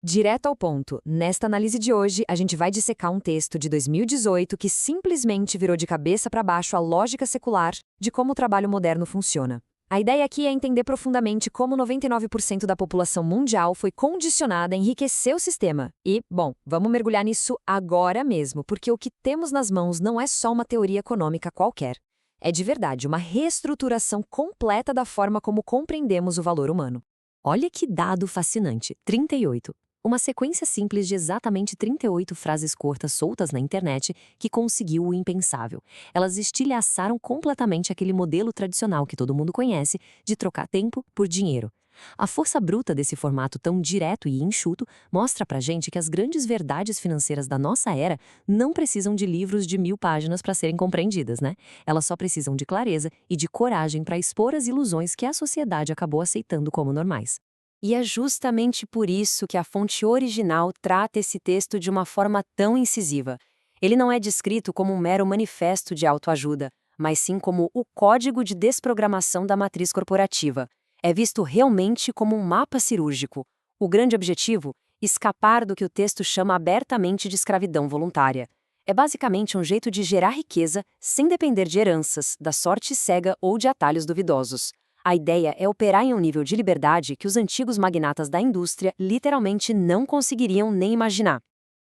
Direto ao ponto, nesta análise de hoje, a gente vai dissecar um texto de 2018 que simplesmente virou de cabeça para baixo a lógica secular de como o trabalho moderno funciona. A ideia aqui é entender profundamente como 99% da população mundial foi condicionada a enriquecer o sistema. E, bom, vamos mergulhar nisso agora mesmo, porque o que temos nas mãos não é só uma teoria econômica qualquer. É de verdade uma reestruturação completa da forma como compreendemos o valor humano. Olha que dado fascinante, 38. Uma sequência simples de exatamente 38 frases curtas soltas na internet que conseguiu o impensável. Elas estilhaçaram completamente aquele modelo tradicional que todo mundo conhece de trocar tempo por dinheiro. A força bruta desse formato tão direto e enxuto mostra pra gente que as grandes verdades financeiras da nossa era não precisam de livros de 1000 páginas para serem compreendidas, né? Elas só precisam de clareza e de coragem para expor as ilusões que a sociedade acabou aceitando como normais. E é justamente por isso que a fonte original trata esse texto de uma forma tão incisiva. Ele não é descrito como um mero manifesto de autoajuda, mas sim como o código de desprogramação da matriz corporativa. É visto realmente como um mapa cirúrgico. O grande objetivo? Escapar do que o texto chama abertamente de escravidão voluntária. É basicamente um jeito de gerar riqueza sem depender de heranças, da sorte cega ou de atalhos duvidosos. A ideia é operar em um nível de liberdade que os antigos magnatas da indústria literalmente não conseguiriam nem imaginar.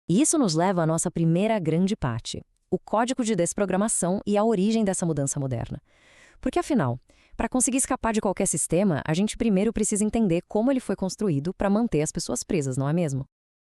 E isso nos leva à nossa primeira grande parte, o código de desprogramação e a origem dessa mudança moderna. Porque, afinal, para conseguir escapar de qualquer sistema, a gente primeiro precisa entender como ele foi construído para manter as pessoas presas, não é mesmo?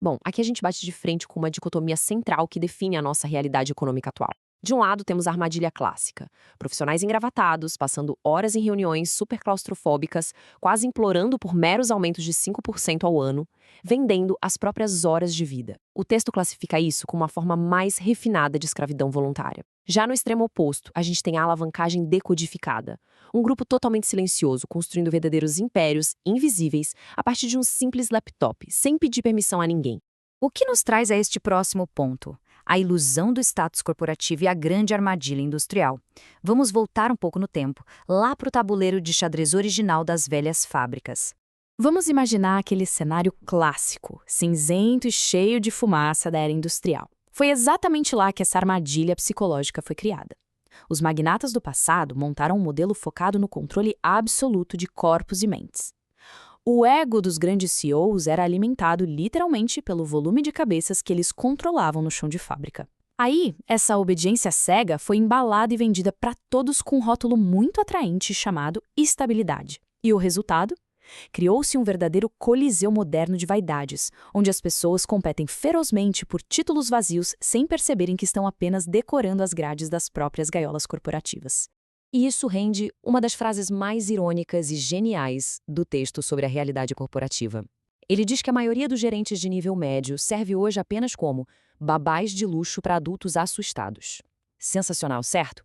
Bom, aqui a gente bate de frente com uma dicotomia central que define a nossa realidade econômica atual. De um lado, temos a armadilha clássica. Profissionais engravatados, passando horas em reuniões super claustrofóbicas, quase implorando por meros aumentos de 5% ao ano, vendendo as próprias horas de vida. O texto classifica isso como uma forma mais refinada de escravidão voluntária. Já no extremo oposto, a gente tem a alavancagem decodificada. Um grupo totalmente silencioso, construindo verdadeiros impérios invisíveis a partir de um simples laptop, sem pedir permissão a ninguém. O que nos traz a este próximo ponto? A ilusão do status corporativo e a grande armadilha industrial. Vamos voltar um pouco no tempo, lá para o tabuleiro de xadrez original das velhas fábricas. Vamos imaginar aquele cenário clássico, cinzento e cheio de fumaça da era industrial. Foi exatamente lá que essa armadilha psicológica foi criada. Os magnatas do passado montaram um modelo focado no controle absoluto de corpos e mentes. O ego dos grandes CEOs era alimentado literalmente pelo volume de cabeças que eles controlavam no chão de fábrica. Aí, essa obediência cega foi embalada e vendida para todos com um rótulo muito atraente chamado estabilidade. E o resultado? Criou-se um verdadeiro coliseu moderno de vaidades, onde as pessoas competem ferozmente por títulos vazios sem perceberem que estão apenas decorando as grades das próprias gaiolas corporativas. E isso rende uma das frases mais irônicas e geniais do texto sobre a realidade corporativa. Ele diz que a maioria dos gerentes de nível médio serve hoje apenas como babás de luxo para adultos assustados. Sensacional, certo?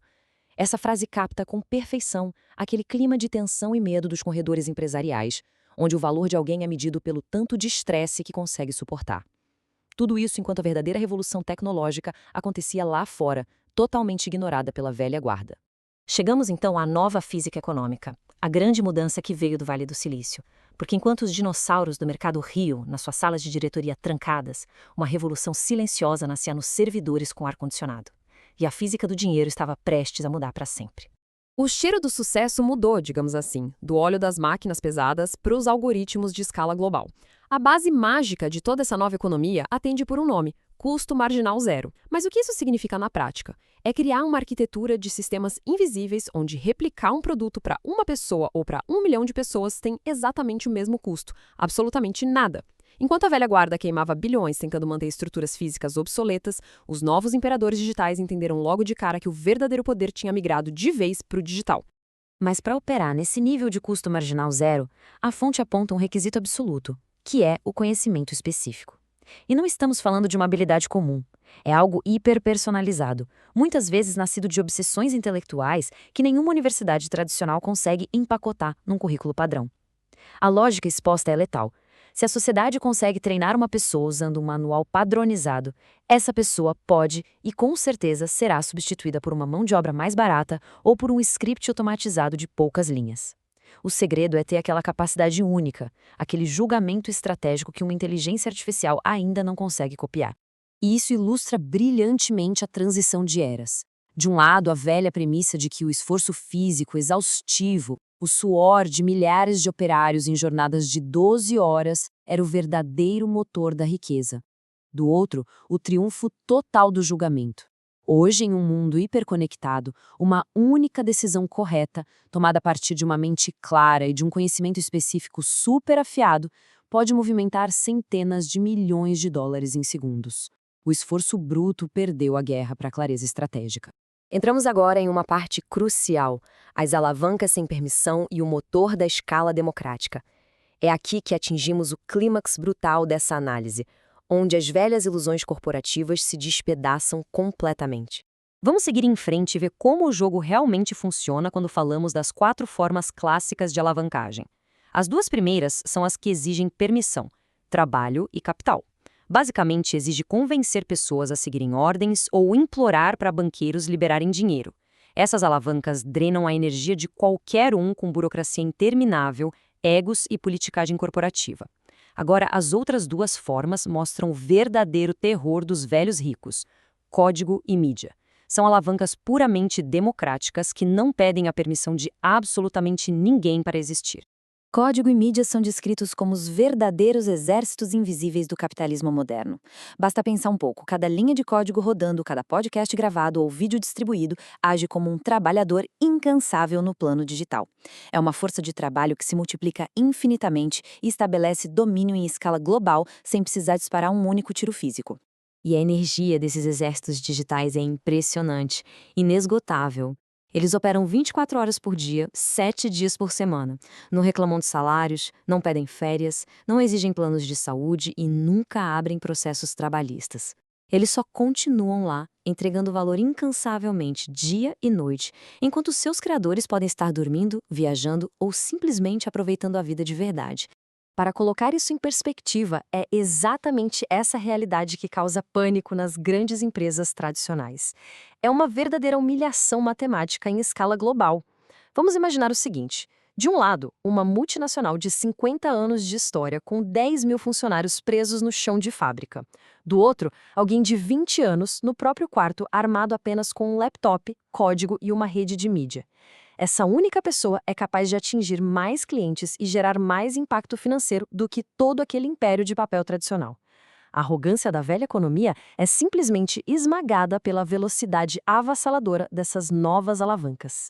Essa frase capta com perfeição aquele clima de tensão e medo dos corredores empresariais, onde o valor de alguém é medido pelo tanto de estresse que consegue suportar. Tudo isso enquanto a verdadeira revolução tecnológica acontecia lá fora, totalmente ignorada pela velha guarda. Chegamos então à nova física econômica, a grande mudança que veio do Vale do Silício. Porque enquanto os dinossauros do mercado riam, nas suas salas de diretoria trancadas, uma revolução silenciosa nascia nos servidores com ar-condicionado. E a física do dinheiro estava prestes a mudar para sempre. O cheiro do sucesso mudou, digamos assim, do óleo das máquinas pesadas para os algoritmos de escala global. A base mágica de toda essa nova economia atende por um nome: custo marginal zero. Mas o que isso significa na prática? É criar uma arquitetura de sistemas invisíveis onde replicar um produto para uma pessoa ou para 1 milhão de pessoas tem exatamente o mesmo custo, absolutamente nada. Enquanto a velha guarda queimava bilhões tentando manter estruturas físicas obsoletas, os novos imperadores digitais entenderam logo de cara que o verdadeiro poder tinha migrado de vez para o digital. Mas para operar nesse nível de custo marginal zero, a fonte aponta um requisito absoluto, que é o conhecimento específico. E não estamos falando de uma habilidade comum. É algo hiperpersonalizado, muitas vezes nascido de obsessões intelectuais que nenhuma universidade tradicional consegue empacotar num currículo padrão. A lógica exposta é letal. Se a sociedade consegue treinar uma pessoa usando um manual padronizado, essa pessoa pode e com certeza será substituída por uma mão de obra mais barata ou por um script automatizado de poucas linhas. O segredo é ter aquela capacidade única, aquele julgamento estratégico que uma inteligência artificial ainda não consegue copiar. E isso ilustra brilhantemente a transição de eras. De um lado, a velha premissa de que o esforço físico exaustivo, o suor de milhares de operários em jornadas de 12 horas era o verdadeiro motor da riqueza. Do outro, o triunfo total do julgamento. Hoje, em um mundo hiperconectado, uma única decisão correta, tomada a partir de uma mente clara e de um conhecimento específico super afiado, pode movimentar centenas de milhões de dólares em segundos. O esforço bruto perdeu a guerra para a clareza estratégica. Entramos agora em uma parte crucial, as alavancas sem permissão e o motor da escala democrática. É aqui que atingimos o clímax brutal dessa análise, onde as velhas ilusões corporativas se despedaçam completamente. Vamos seguir em frente e ver como o jogo realmente funciona quando falamos das 4 formas clássicas de alavancagem. As 2 primeiras são as que exigem permissão, trabalho e capital. Basicamente, exige convencer pessoas a seguirem ordens ou implorar para banqueiros liberarem dinheiro. Essas alavancas drenam a energia de qualquer um com burocracia interminável, egos e politicagem corporativa. Agora, as outras 2 formas mostram o verdadeiro terror dos velhos ricos: código e mídia. São alavancas puramente democráticas que não pedem a permissão de absolutamente ninguém para existir. Código e mídia são descritos como os verdadeiros exércitos invisíveis do capitalismo moderno. Basta pensar um pouco, cada linha de código rodando, cada podcast gravado ou vídeo distribuído age como um trabalhador incansável no plano digital. É uma força de trabalho que se multiplica infinitamente e estabelece domínio em escala global sem precisar disparar um único tiro físico. E a energia desses exércitos digitais é impressionante, inesgotável. Eles operam 24 horas por dia, 7 dias por semana. Não reclamam de salários, não pedem férias, não exigem planos de saúde e nunca abrem processos trabalhistas. Eles só continuam lá, entregando valor incansavelmente, dia e noite, enquanto seus criadores podem estar dormindo, viajando ou simplesmente aproveitando a vida de verdade. Para colocar isso em perspectiva, é exatamente essa realidade que causa pânico nas grandes empresas tradicionais. É uma verdadeira humilhação matemática em escala global. Vamos imaginar o seguinte: de um lado, uma multinacional de 50 anos de história com 10 mil funcionários presos no chão de fábrica. Do outro, alguém de 20 anos no próprio quarto armado apenas com um laptop, código e uma rede de mídia. Essa única pessoa é capaz de atingir mais clientes e gerar mais impacto financeiro do que todo aquele império de papel tradicional. A arrogância da velha economia é simplesmente esmagada pela velocidade avassaladora dessas novas alavancas.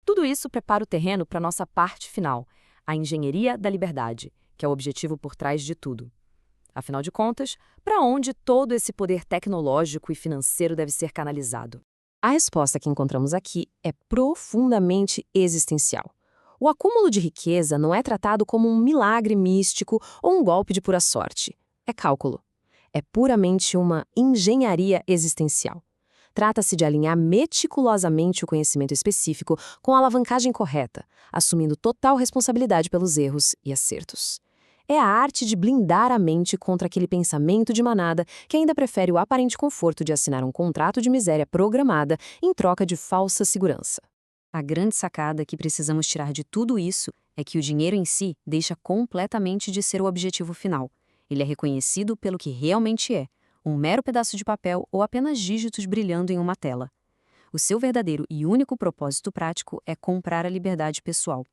Tudo isso prepara o terreno para nossa parte final, a engenharia da liberdade, que é o objetivo por trás de tudo. Afinal de contas, para onde todo esse poder tecnológico e financeiro deve ser canalizado? A resposta que encontramos aqui é profundamente existencial. O acúmulo de riqueza não é tratado como um milagre místico ou um golpe de pura sorte. É cálculo. É puramente uma engenharia existencial. Trata-se de alinhar meticulosamente o conhecimento específico com a alavancagem correta, assumindo total responsabilidade pelos erros e acertos. É a arte de blindar a mente contra aquele pensamento de manada que ainda prefere o aparente conforto de assinar um contrato de miséria programada em troca de falsa segurança. A grande sacada que precisamos tirar de tudo isso é que o dinheiro em si deixa completamente de ser o objetivo final. Ele é reconhecido pelo que realmente é, um mero pedaço de papel ou apenas dígitos brilhando em uma tela. O seu verdadeiro e único propósito prático é comprar a liberdade pessoal.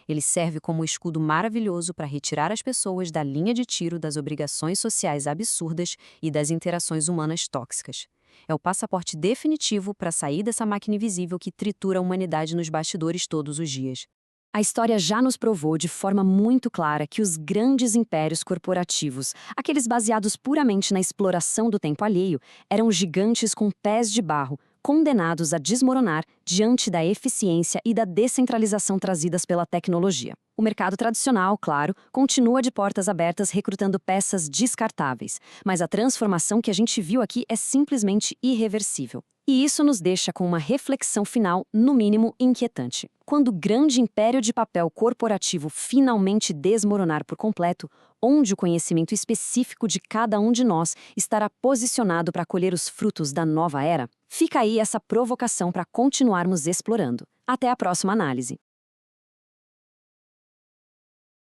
Ele serve como um escudo maravilhoso para retirar as pessoas da linha de tiro das obrigações sociais absurdas e das interações humanas tóxicas. É o passaporte definitivo para sair dessa máquina invisível que tritura a humanidade nos bastidores todos os dias. A história já nos provou de forma muito clara que os grandes impérios corporativos, aqueles baseados puramente na exploração do tempo alheio, eram gigantes com pés de barro, condenados a desmoronar diante da eficiência e da descentralização trazidas pela tecnologia. O mercado tradicional, claro, continua de portas abertas recrutando peças descartáveis, mas a transformação que a gente viu aqui é simplesmente irreversível. E isso nos deixa com uma reflexão final, no mínimo, inquietante. Quando o grande império de papel corporativo finalmente desmoronar por completo, onde o conhecimento específico de cada um de nós estará posicionado para colher os frutos da nova era? Fica aí essa provocação para continuarmos explorando. Até a próxima análise.